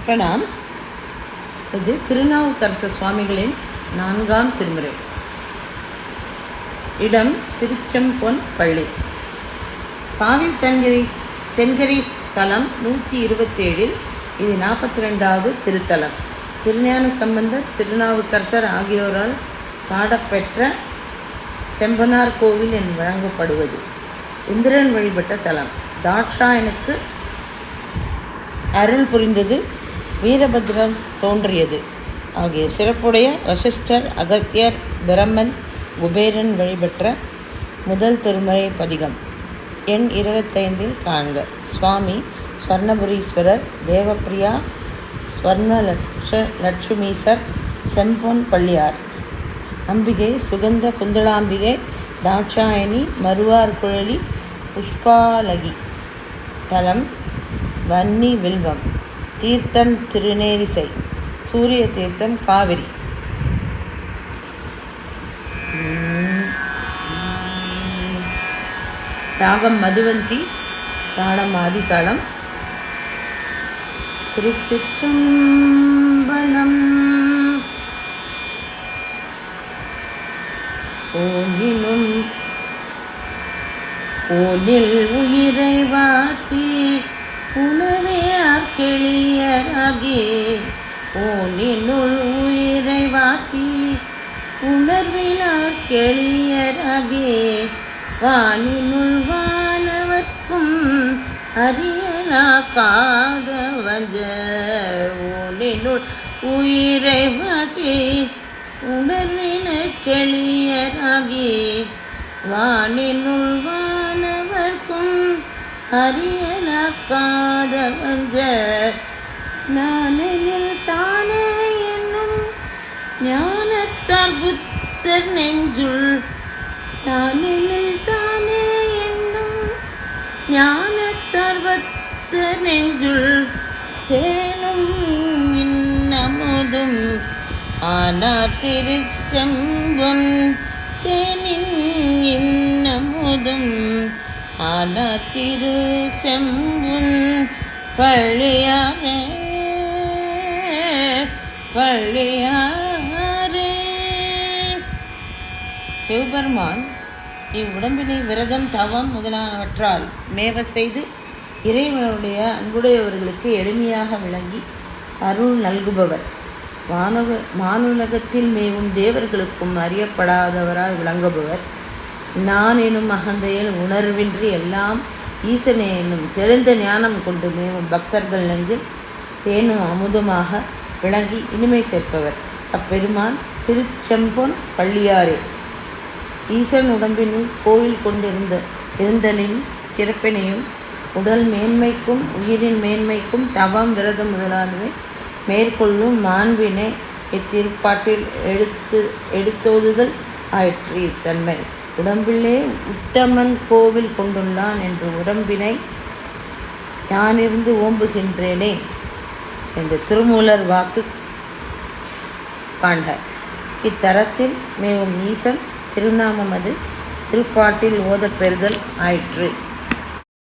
Pranams. இது திருநாவுக்கரசு சுவாமிகளின் 4ஆம் திருமுறை. இடம் திருச்செம்பொன் பள்ளி. காவி தென்கரி தலம் 127. இது 42வது திருத்தலம். திருஞான சம்பந்தர், திருநாவுக்கரசர் ஆகியோரால் பாடப்பெற்ற செம்பனார் கோவில் என வழங்கப்படுவது. இந்திரன் வழிபட்ட தலம். தாட்சாயனுக்கு அருள் புரிந்தது, வீரபத்ரன் தோன்றியது ஆகிய சிறப்புடைய வசிஷ்டர், அகத்தியர், பிரம்மன், குபேரன் வழிபெற்ற முதல் திருமறை பதிகம். எண் 25 காண்க. சுவாமி ஸ்வர்ணபுரீஸ்வரர், தேவப்பிரியா, ஸ்வர்ண லட்சுமீசர், செம்பொன் பள்ளியார், அம்பிகை சுகந்த குந்தளாம்பிகை, தாட்சாயணி, மருவார் குழலி, புஷ்பாலகி. தலம் வன்னி வில்வம். தீர்த்தம் திருநேரிசை. சூரிய தீர்த்தம் காவிரி. ராகம் மதுவந்தி. தாளம் ஆதிதாளம். திருச்சிற்றம்பலம். ஓனினும் ஓனில் உயிரை வாட்டி உணவினார் கெளியராகி. ஓனினுள் உயிரை வாட்டி உணர்வினார் கெளியராகி. வானினுள் வானவர்க்கும் அரியலா காதவஞ்ச. ஓனினுள் உயிரை வாட்டி உணர்வின கெளியராகி. வானினுள் வானவர்க்கும் அரியலாக்காதவஞ்ச. நானெனில் தானே என்னும் ஞானத்தார் புத்தர் நெஞ்சுள். நானெனில் தானே என்னும் ஞானத்தார் புத்தர் நெஞ்சுள். தேனும் இன்னமுதும் ஆனார் திருச்செம்பொன். தேனின் இன்னமுதும் ஆனார் திருச்செம்பொன் பள்ளியாரே பள்ளியாரே. சிவபெருமான் இவ்வுடம்பினை விரதம், தவம் முதலானவற்றால் மேவ செய்து இறைவனுடைய அன்புடையவர்களுக்கு எளிமையாக விளங்கி அருள் நல்குபவர். வானுலகத்தில் மேவும் தேவர்களுக்கும் அறியப்படாதவராய் விளங்குபவர். நான் எனும் அகந்தையில் உணர்வின்றி எல்லாம் ஈசனே என்னும் தெளிந்த ஞானம் கொண்டு மேவும் பக்தர்கள் நெஞ்சில் தேனும் அமுதமாக விளங்கி இனிமை சேர்ப்பவர். அப்பெருமான் திருச்செம்பொன் பள்ளியாரே. ஈசன் உடம்பினுள் கோவில் இருந்தலின் சிறப்பினையும் உடல் மேன்மைக்கும் உயிரின் மேன்மைக்கும் தவம், விரதம் முதலானவை மேற்கொள்ளும் மாண்பினை இத்திருப்பாட்டில் எடுத்தோதுதல் ஆயிற்று. இத்தன்மை உடம்பிலே உத்தமன் கோவில் கொண்டுள்ளான் என்று உடம்பினை யானிருந்து ஓம்புகின்றேனே என்று திருமூலர் வாக்கு காண்க. இத்தரத்தில் மேவும் ஈசன் திருநாமம் அது திருப்பாட்டில் ஓதப்பெறுதல் ஆயிற்று.